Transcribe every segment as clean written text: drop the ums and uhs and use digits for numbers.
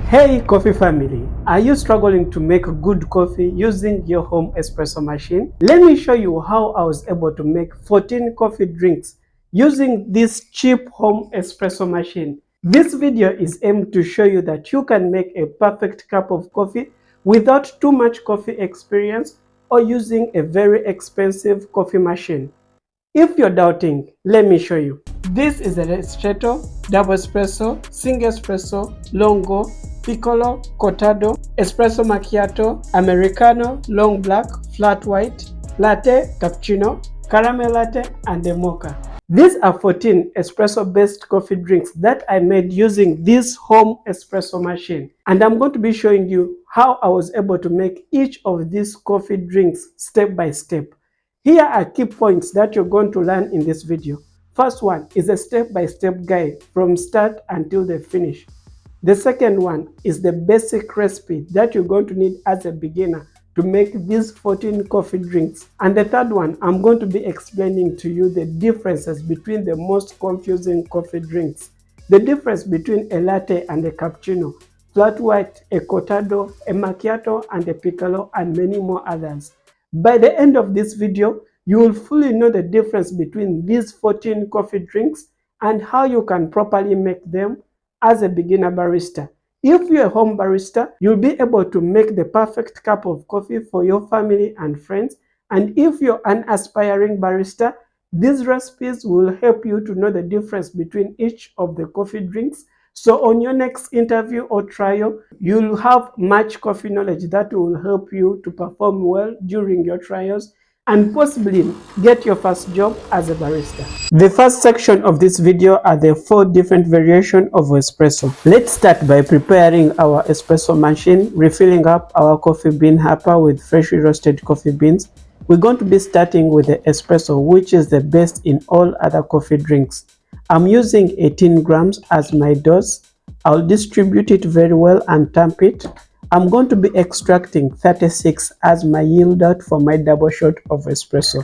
Hey coffee family, are you struggling to make good coffee using your home espresso machine? Let me show you how I was able to make 14 coffee drinks using this cheap home espresso machine. This video is aimed to show you that you can make a perfect cup of coffee without too much coffee experience or using a very expensive coffee machine. If you're doubting, let me show you. This is a Ristretto, double espresso, single espresso, Lungo, Piccolo Cortado, Espresso Macchiato, Americano, long black, flat white, Latte, Cappuccino, Caramel Latte, and the Mocha. These are 14 espresso-based coffee drinks that I made using this home espresso machine. And I'm going to be showing you how I was able to make each of these coffee drinks step by step. Here are key points that you're going to learn in this video. First one is a step-by-step guide from start until the finish. The second one is the basic recipe that you're going to need as a beginner to make these 14 coffee drinks. And the third one, I'm going to be explaining to you the differences between the most confusing coffee drinks. The difference between a latte and a cappuccino, flat white, a cortado, a macchiato, and a piccolo, and many more others. By the end of this video, you will fully know the difference between these 14 coffee drinks and how you can properly make them as a beginner barista. If you're a home barista, you'll be able to make the perfect cup of coffee for your family and friends. And if you're an aspiring barista, these recipes will help you to know the difference between each of the coffee drinks. So on your next interview or trial, you'll have much coffee knowledge that will help you to perform well during your trials and possibly get your first job as a barista. The first section of this video are the 4 different variations of espresso. Let's start by preparing our espresso machine, refilling up our coffee bean hopper with freshly roasted coffee beans. We're going to be starting with the espresso, which is the best in all other coffee drinks. I'm using 18 grams as my dose. I'll distribute it very well and tamp it. I'm going to be extracting 36 as my yield out for my double shot of espresso.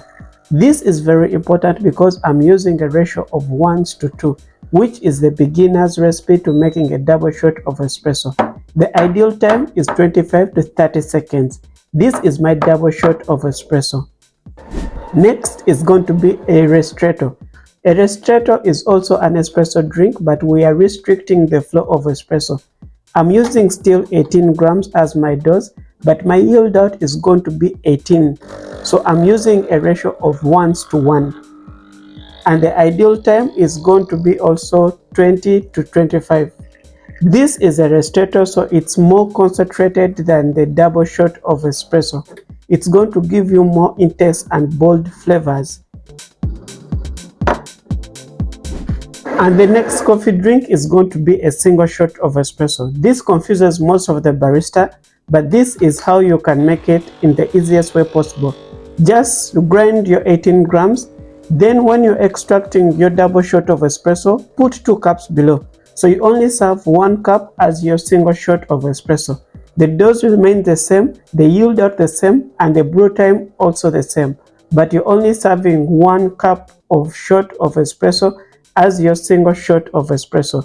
This is very important because I'm using a ratio of 1:2, which is the beginner's recipe to making a double shot of espresso. The ideal time is 25 to 30 seconds. This is my double shot of espresso. Next is going to be a Ristretto. A Ristretto is also an espresso drink, but we are restricting the flow of espresso. I'm using still 18 grams as my dose, but my yield out is going to be 18. So I'm using a ratio of 1:1. And the ideal time is going to be also 20 to 25. This is a Ristretto, so it's more concentrated than the double shot of espresso. It's going to give you more intense and bold flavors. And the next coffee drink is going to be a single shot of espresso. This confuses most of the barista, but this is how you can make it in the easiest way possible. Just grind your 18 grams. Then when you're extracting your double shot of espresso, put 2 cups below. So you only serve 1 cup as your single shot of espresso. The dose will remain the same, the yield out the same, and the brew time also the same. But you're only serving 1 cup of shot of espresso as your single shot of espresso.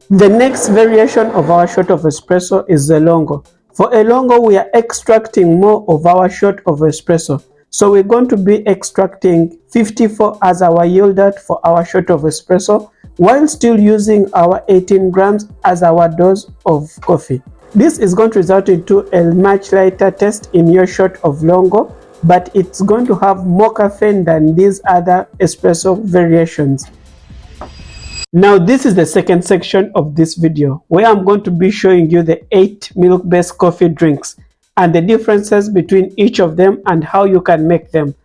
The next variation of our shot of espresso is the Lungo. For a Lungo, we are extracting more of our shot of espresso. So we're going to be extracting 54 as our yield out for our shot of espresso, while still using our 18 grams as our dose of coffee. This is going to result into a much lighter taste in your shot of Lungo, but it's going to have more caffeine than these other espresso variations. Now this is the second section of this video, where I'm going to be showing you the 8 milk-based coffee drinks and the differences between each of them and how you can make them.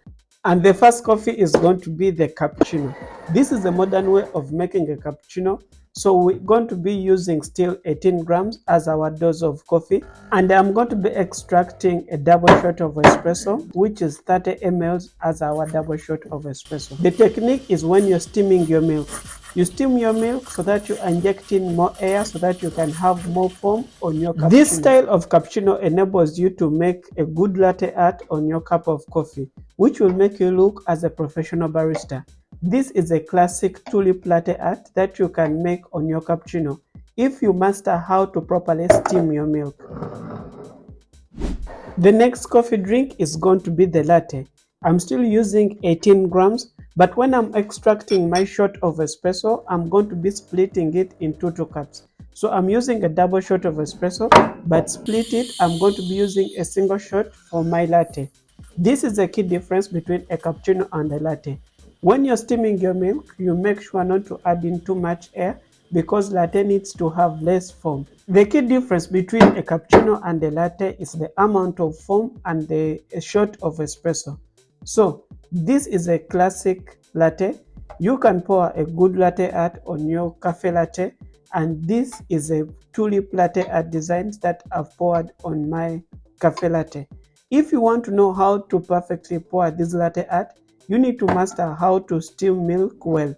And the first coffee is going to be the cappuccino. This is a modern way of making a cappuccino. So we're going to be using still 18 grams as our dose of coffee, and I'm going to be extracting a double shot of espresso, which is 30 ml as our double shot of espresso. The technique is when you're steaming your milk. You steam your milk so that you inject in more air so that you can have more foam on your cappuccino. This style of cappuccino enables you to make a good latte art on your cup of coffee, which will make you look as a professional barista. This is a classic tulip latte art that you can make on your cappuccino. if you master how to properly steam your milk. The next coffee drink is going to be the latte. I'm still using 18 grams, but when I'm extracting my shot of espresso, I'm going to be splitting it into 2 cups. So I'm using a double shot of espresso, but split it, I'm going to be using a single shot for my latte. This is a key difference between a cappuccino and a latte. When you're steaming your milk, you make sure not to add in too much air because latte needs to have less foam. The key difference between a cappuccino and a latte is the amount of foam and the shot of espresso. So this is a classic latte. You can pour a good latte art on your cafe latte, and this is a tulip latte art designs that I've poured on my cafe latte. If you want to know how to perfectly pour this latte art, you need to master how to steam milk well.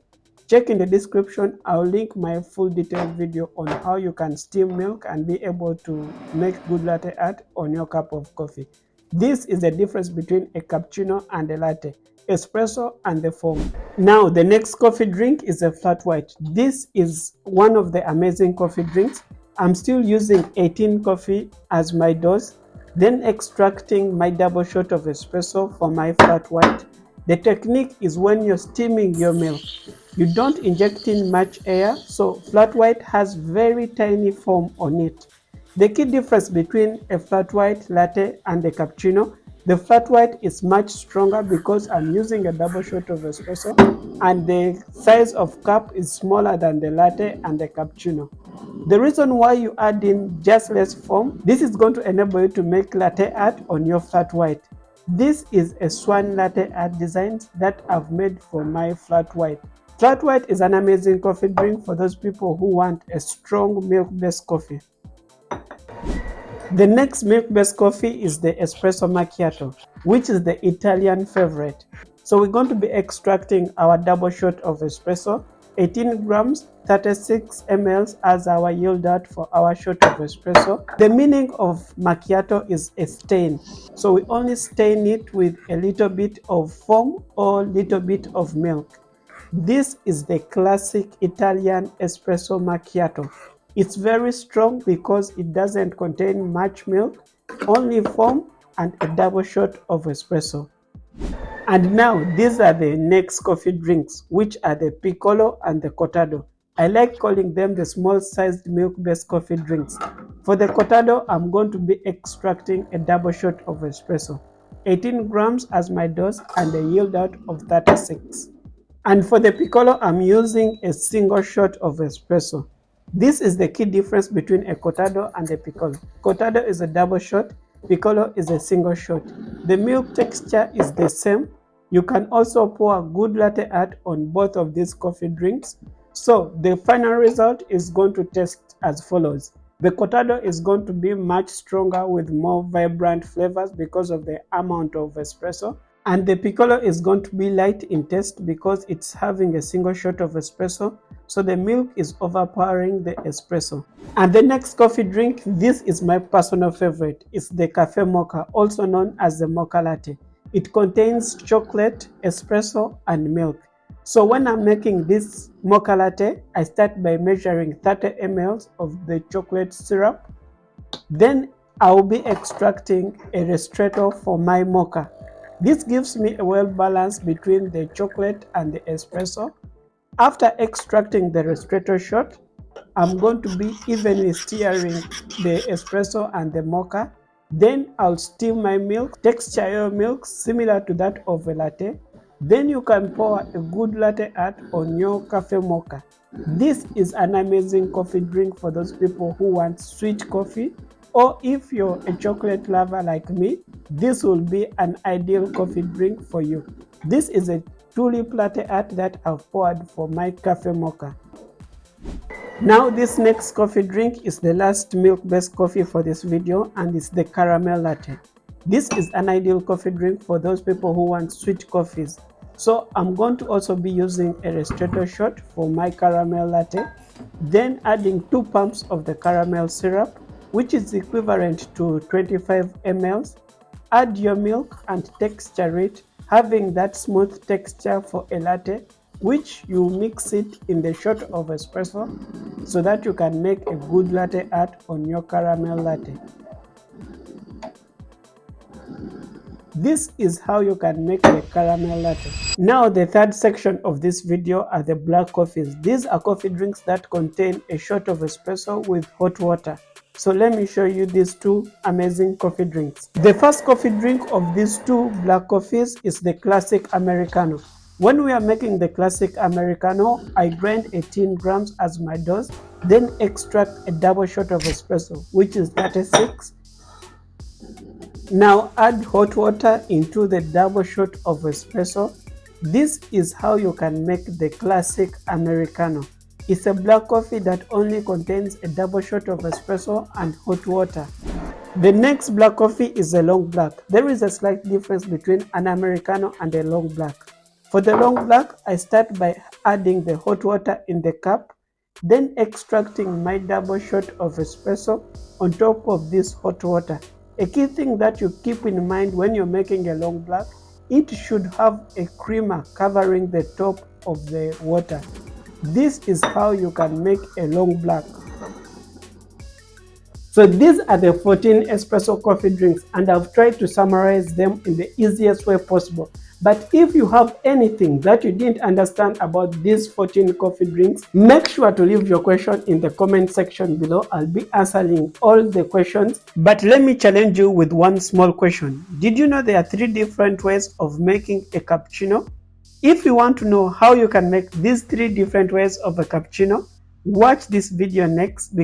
Check in the description, I'll link my full detailed video on how you can steam milk and be able to make good latte art on your cup of coffee. This is the difference between a cappuccino and a latte, espresso and the foam. Now the next coffee drink is a flat white. This is one of the amazing coffee drinks. I'm still using 18 coffee as my dose, then extracting my double shot of espresso for my flat white. The technique is when you're steaming your milk, you don't inject in much air, so flat white has very tiny foam on it. The key difference between a flat white latte and a cappuccino, the flat white is much stronger because I'm using a double shot of espresso and the size of cup is smaller than the latte and the cappuccino. The reason why you add in just less foam, this is going to enable you to make latte art on your flat white. This is a swan latte art design that I've made for my flat white. Flat white is an amazing coffee drink for those people who want a strong milk-based coffee. The next milk-based coffee is the Espresso Macchiato, which is the Italian favorite. So we're going to be extracting our double shot of espresso, 18 grams, 36 ml as our yield out for our shot of espresso. The meaning of macchiato is a stain. So we only stain it with a little bit of foam or little bit of milk. This is the classic Italian espresso macchiato. It's very strong because it doesn't contain much milk, only foam and a double shot of espresso. And now these are the next coffee drinks, which are the Piccolo and the Cortado. I like calling them the small-sized milk-based coffee drinks. For the Cortado, I'm going to be extracting a double shot of espresso, 18 grams as my dose and a yield out of 36. And for the Piccolo, I'm using a single shot of espresso. This is the key difference between a Cortado and a Piccolo. Cortado is a double shot, Piccolo is a single shot. The milk texture is the same. You can also pour a good latte art on both of these coffee drinks. So the final result is going to taste as follows. The Cortado is going to be much stronger with more vibrant flavors because of the amount of espresso. And the Piccolo is going to be light in taste because it's having a single shot of espresso. So the milk is overpowering the espresso. And the next coffee drink, this is my personal favorite. It's the Cafe Mocha, also known as the Mocha Latte. It contains chocolate, espresso, and milk. So when I'm making this Mocha Latte, I start by measuring 30 ml of the chocolate syrup. Then I'll be extracting a Ristretto for my mocha. This gives me a well balance between the chocolate and the espresso. After extracting the Ristretto shot, I'm going to be evenly stirring the espresso and the mocha. Then I'll steam my milk, texture your milk similar to that of a latte. Then you can pour a good latte art on your cafe mocha. This is an amazing coffee drink for those people who want sweet coffee, or if you're a chocolate lover like me, this will be an ideal coffee drink for you. This is a tulip latte art that I've poured for my cafe mocha. Now this next coffee drink is the last milk-based coffee for this video, and it's the caramel latte. This is an ideal coffee drink for those people who want sweet coffees. So I'm going to also be using a Ristretto shot for my caramel latte, then adding 2 pumps of the caramel syrup, which is equivalent to 25 ml. Add your milk and texture it, having that smooth texture for a latte. which you mix it in the shot of espresso so that you can make a good latte art on your caramel latte. This is how you can make a caramel latte. Now the third section of this video are the black coffees. These are coffee drinks that contain a shot of espresso with hot water. So let me show you these two amazing coffee drinks. The first coffee drink of these two black coffees is the classic Americano. When we are making the classic Americano, I grind 18 grams as my dose, then extract a double shot of espresso, which is 36. Now add hot water into the double shot of espresso. This is how you can make the classic Americano. It's a black coffee that only contains a double shot of espresso and hot water. The next black coffee is a long black. There is a slight difference between an Americano and a long black. For the long black, I start by adding the hot water in the cup, then extracting my double shot of espresso on top of this hot water. A key thing that you keep in mind when you're making a long black, it should have a creamer covering the top of the water. This is how you can make a long black. So these are the 14 espresso coffee drinks, and I've tried to summarize them in the easiest way possible. But if you have anything that you didn't understand about these 14 coffee drinks, make sure to leave your question in the comment section below. I'll be answering all the questions. But let me challenge you with one small question. Did you know there are 3 different ways of making a cappuccino? If you want to know how you can make these 3 different ways of a cappuccino, watch this video next.